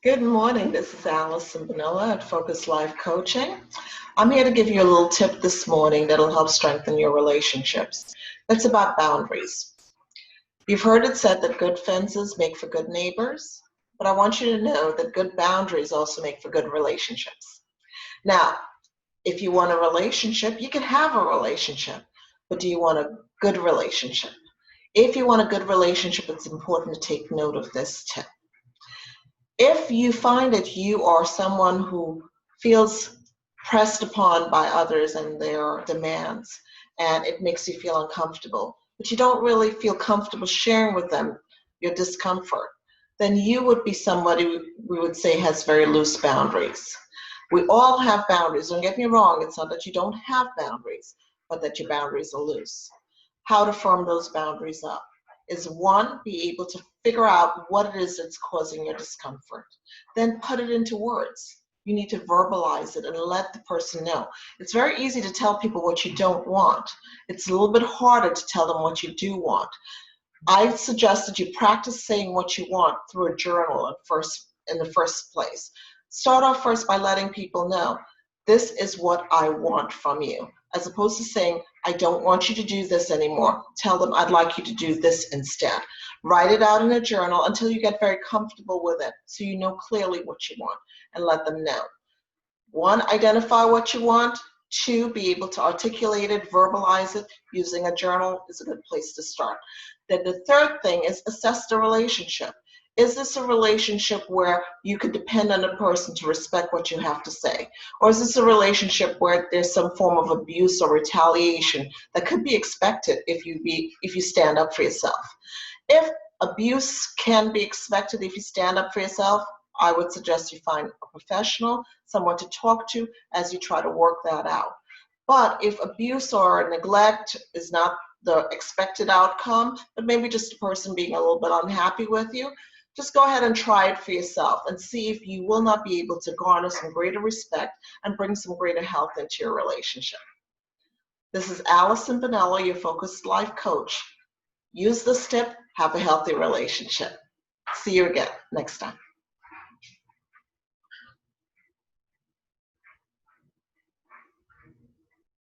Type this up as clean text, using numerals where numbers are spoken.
Good morning. This is Allison Bonilla at Focus Life Coaching. I'm here to give you a little tip this morning that'll help strengthen your relationships. It's about boundaries. You've heard it said that good fences make for good neighbors, but I want you to know that good boundaries also make for good relationships. Now, if you want a relationship, you can have a relationship, but do you want a good relationship? If you want a good relationship, it's important to take note of this tip. If you find that you are someone who feels pressed upon by others and their demands, and it makes you feel uncomfortable, but you don't really feel comfortable sharing with them your discomfort, then you would be somebody we would say has very loose boundaries. We all have boundaries. Don't get me wrong, it's not that you don't have boundaries, but that your boundaries are loose. How to firm those boundaries up is one, be able to figure out what it is that's causing your discomfort. Then put it into words. You need to verbalize it and let the person know. It's very easy to tell people what you don't want. It's a little bit harder to tell them what you do want. I suggest that you practice saying what you want through a journal in the first place. Start off first by letting people know, this is what I want from you, as opposed to saying, I don't want you to do this anymore. Tell them, I'd like you to do this instead. Write it out in a journal until you get very comfortable with it, so you know clearly what you want, and let them know. One, identify what you want. Two, be able to articulate it, verbalize it. Using a journal is a good place to start. Then the third thing is assess the relationship. Is this a relationship where you can depend on a person to respect what you have to say? Or is this a relationship where there's some form of abuse or retaliation that could be expected if you stand up for yourself? If abuse can be expected if you stand up for yourself, I would suggest you find a professional, someone to talk to as you try to work that out. But if abuse or neglect is not the expected outcome, but maybe just a person being a little bit unhappy with you, just go ahead and try it for yourself and see if you will not be able to garner some greater respect and bring some greater health into your relationship. This is Allison Bonella, your Focused Life Coach. Use this tip, have a healthy relationship. See you again next time.